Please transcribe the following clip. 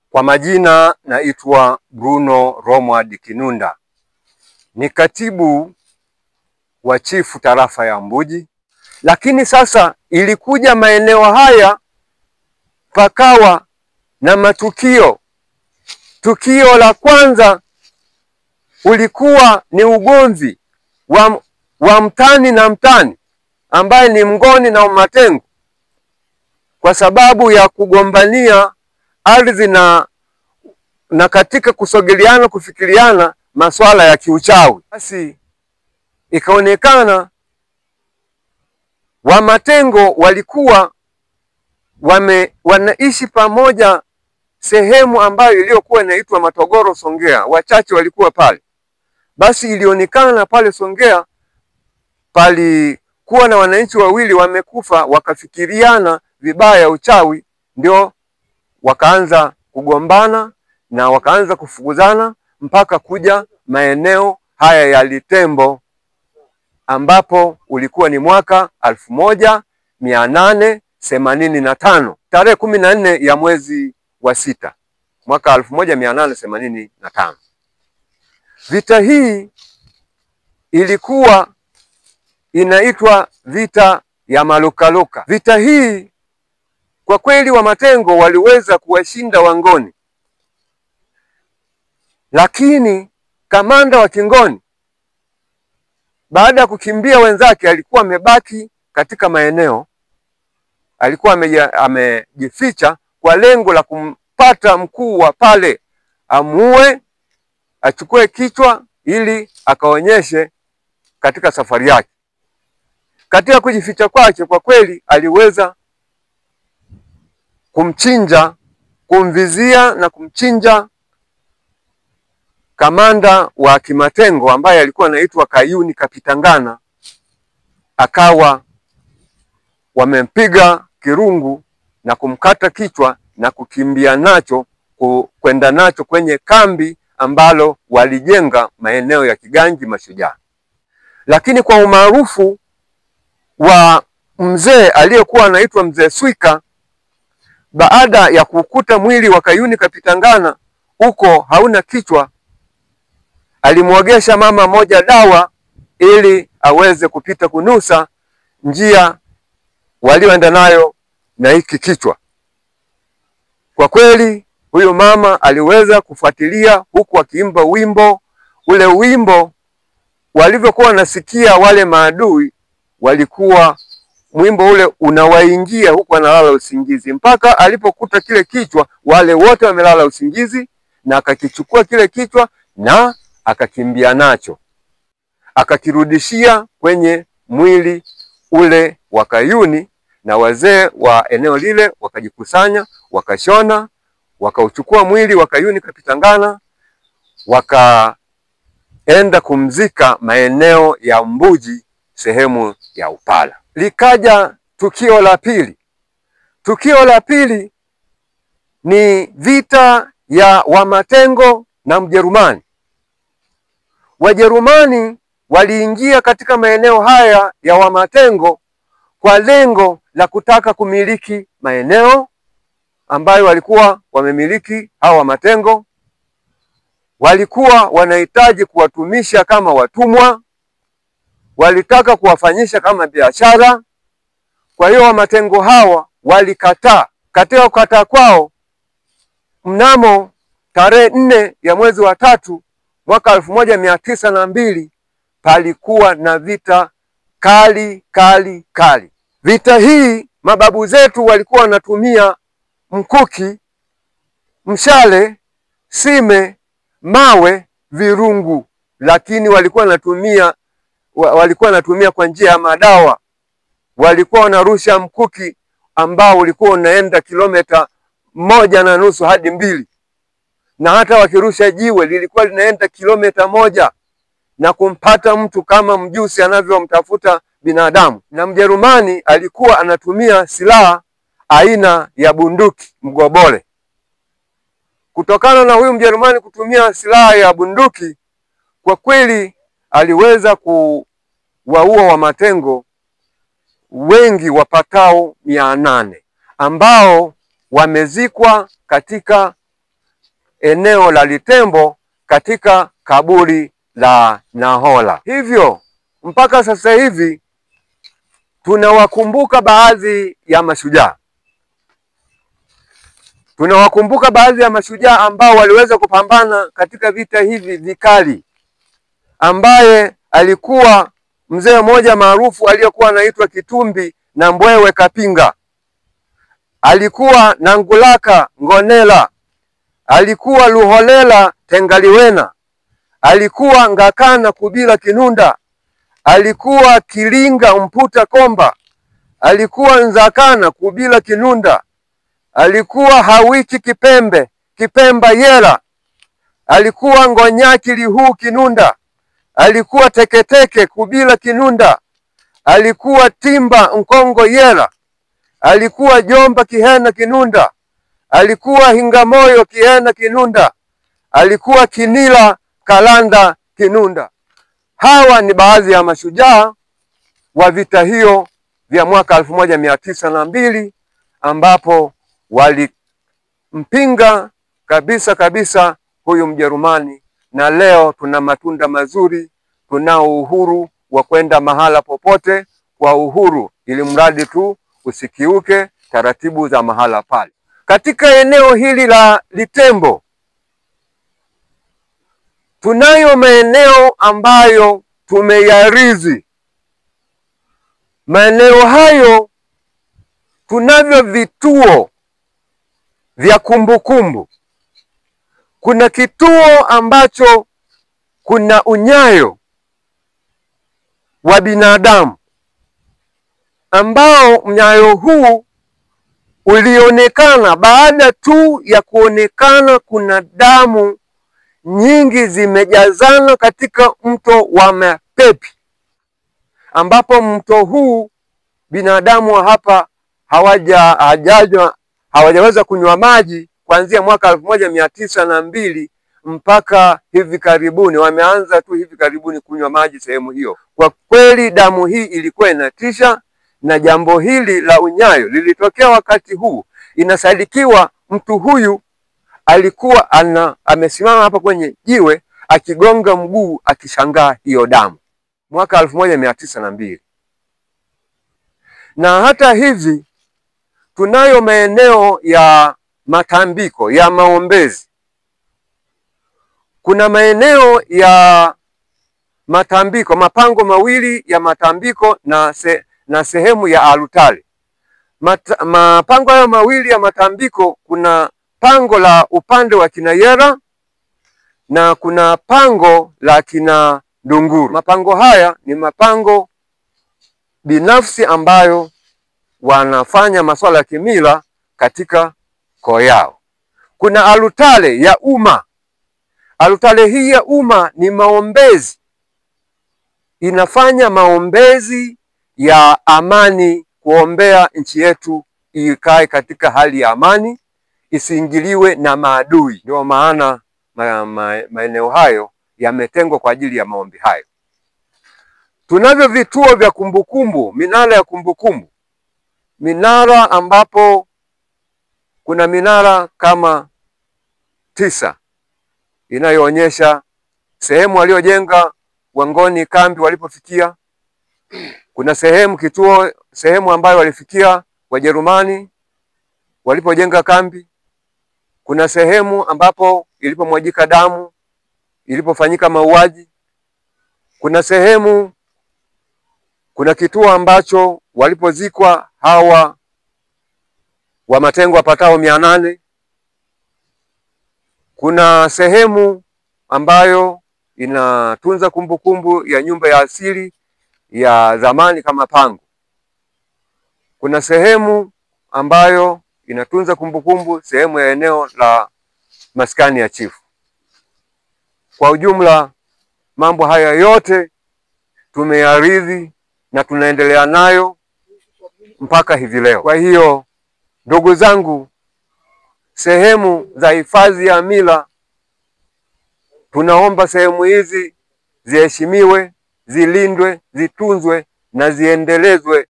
Kwa majina naitwa Bruno Romward Kinunda. Ni katibu wa chifu tarafa ya Mbuji. Lakini sasa ilikuja maeneo haya pakawa na matukio. Tukio la kwanza ulikuwa ni ugomvi wa mtani na mtani ambaye ni Mngoni na Matengo, kwa sababu ya kugombania ardhi na katika kusogeleana kufikiriana masuala ya kiuchawi. Basi ikaonekana Wamatengo walikuwa wanaishi pamoja sehemu ambayo iliyokuwa inaitwa Matogoro Songea. Wachache walikuwa pale. Basi ilionekana pale Songea palikuwa na wananchi wawili wamekufa, wakafikiriana vibaya uchawi, ndio wakaanza kugombana na wakaanza kufukuzana mpaka kuja maeneo haya ya Litembo, ambapo ulikuwa ni mwaka 1885 tarehe 14 ya mwezi wa 6 mwaka 1885. Vita hii ilikuwa inaitwa vita ya Malukaluka. Vita hii kwa kweli Wamatengo waliweza kuwashinda Wangoni, lakini kamanda wa Kingoni baada ya kukimbia wenzake alikuwa amebaki katika maeneo, alikuwa amejificha kwa lengo la kumpata mkuu wa pale, amue achukue kichwa ili akaonyeshe katika safari yake. Katika kujificha kwake kwa kweli aliweza kumchinja, kumvizia na kumchinja kamanda wa Kimatengo ambaye alikuwa anaitwa Kayuni Kapitangana. Akawa wamempiga kirungu na kumkata kichwa na kukimbia nacho kwenda nacho kwenye kambi ambalo walijenga maeneo ya Kiganji Mashujaa. Lakini kwa umaarufu wa mzee aliyekuwa anaitwa Mzee Swika, baada ya kukuta mwili wa Kayuni Kapitangana uko hauna kichwa, alimwogesha mama moja dawa ili aweze kupita kunusa njia walioenda nayo na hiki kichwa. Kwa kweli huyo mama aliweza kufuatilia huku akiimba wimbo. Ule wimbo walivyokuwa wanasikia wale maadui, walikuwa wimbo ule unawaingia huku analala usingizi, mpaka alipokuta kile kichwa wale wote wamelala usingizi, na akakichukua kile kichwa na akakimbia nacho, akakirudishia kwenye mwili ule wa Kayuni, na wazee wa eneo lile wakajikusanya, wakashona, wakauchukua mwili wa Kayuni Kapitangana, wakaenda kumzika maeneo ya Mbuji, sehemu ya Upala. Likaja tukio la pili. Tukio la pili ni vita ya Wamatengo na Mjerumani. Wajerumani waliingia katika maeneo haya ya Wamatengo kwa lengo la kutaka kumiliki maeneo ambayo walikuwa wamemiliki hao Wamatengo. Walikuwa wanahitaji kuwatumisha kama watumwa, walitaka kuwafanyisha kama biashara. Kwa hiyo Wamatengo hawa walikataa. Katika kukataa kwao, mnamo tarehe 4 ya mwezi wa 3 mwaka 1902 palikuwa na vita kali. Vita hii mababu zetu walikuwa wanatumia mkuki, mshale, sime, mawe, virungu, lakini walikuwa wanatumia kwa njia ya madawa. Walikuwa wanarusha mkuki ambao ulikuwa unaenda kilomita 1.5 hadi 2, na hata wakirusha jiwe lilikuwa linaenda kilomita 1 na kumpata mtu kama mjusi anavyomtafuta binadamu. Na Mjerumani alikuwa anatumia silaha aina ya bunduki mgobole. Kutokana na huyu Mjerumani kutumia silaha ya bunduki, kwa kweli aliweza kuwaua Wamatengo wengi wapatao 800 ambao wamezikwa katika eneo la Litembo katika kaburi la Nahola. Hivyo mpaka sasa hivi tunawakumbuka baadhi ya mashujaa. Tunawakumbuka baadhi ya mashujaa ambao waliweza kupambana katika vita hivi vikali, ambaye alikuwa mzee mmoja maarufu aliyekuwa anaitwa Kitumbi na Mbwewe Kapinga, alikuwa Nangulaka Ngonela, alikuwa Luholela Tengaliwena, alikuwa Ngakana Kubila Kinunda, alikuwa Kilinga Mputa Komba, alikuwa Nzakana Kubila Kinunda, alikuwa Hawiki Kipemba Yela, alikuwa Ngonyaki Lihu Kinunda, alikuwa Teketeke Kubila Kinunda, alikuwa Timba Nkongo Yela, alikuwa Jomba Kihena Kinunda, alikuwa Hingamoyo Kihena Kinunda, alikuwa Kinila Kalanda Kinunda. Hawa ni baadhi ya mashujaa wa vita hiyo vya mwaka 1902 ambapo walimpinga kabisa huyu Mjerumani, na leo tuna matunda mazuri. Tunao uhuru wa kwenda mahala popote kwa uhuru, ili mradi tu usikiuke taratibu za mahala pale. Katika eneo hili la Litembo tunayo maeneo ambayo tumeyarithi. Maeneo hayo tunavyo vituo vya kumbukumbu. Kuna kituo ambacho kuna unyayo wa binadamu, ambao unyayo huu ulionekana baada tu ya kuonekana kuna damu nyingi zimejazana katika mto wa Mapepi, ambapo mto huu binadamu hapa hawajaweza kunywa maji kuanzia mwaka 1902 mpaka hivi karibuni. Wameanza tu hivi karibuni kunywa maji sehemu hiyo. Kwa kweli damu hii ilikuwa inatisha, na jambo hili la unyayo lilitokea wakati huu. Inasadikiwa mtu huyu alikuwa amesimama hapa kwenye jiwe akigonga mguu akishangaa hiyo damu mwaka 1902. Na hata hivi tunayo maeneo ya matambiko ya maombezi. Kuna maeneo ya matambiko, mapango mawili ya matambiko na sehemu ya alutale. Mapango hayo mawili ya matambiko, kuna pango la upande wa kina Yera na kuna pango la kina Ndunguru. Mapango haya ni mapango binafsi ambayo wanafanya masuala ya kimila katika koo yao. Kuna alutale ya umma. Alutale hii ya umma ni maombezi, inafanya maombezi ya amani, kuombea nchi yetu ikae katika hali ya amani, isiingiliwe na maadui. Ndio maana maeneo hayo yametengwa kwa ajili ya maombi hayo. Tunavyo vituo vya kumbukumbu, minara ya kumbukumbu. Minara ambapo kuna minara kama 9 inayoonyesha sehemu waliojenga Wangoni kambi walipofikia. Kuna sehemu ambayo walifikia Wajerumani walipojenga kambi. Kuna sehemu ambapo ilipomwagika damu, ilipofanyika mauaji. Kuna kituo ambacho walipozikwa hawa wa Matengo wapatao 800. Kuna sehemu ambayo inatunza kumbukumbu ya nyumba ya asili ya zamani kama pango. Kuna sehemu ambayo inatunza kumbukumbu sehemu ya eneo la maskani ya chifu. Kwa ujumla mambo haya yote tumeyarithi na tunaendelea nayo mpaka hivi leo. Kwa hiyo ndugu zangu, sehemu za hifadhi ya mila, tunaomba sehemu hizi ziheshimiwe, zilindwe, zitunzwe na ziendelezwe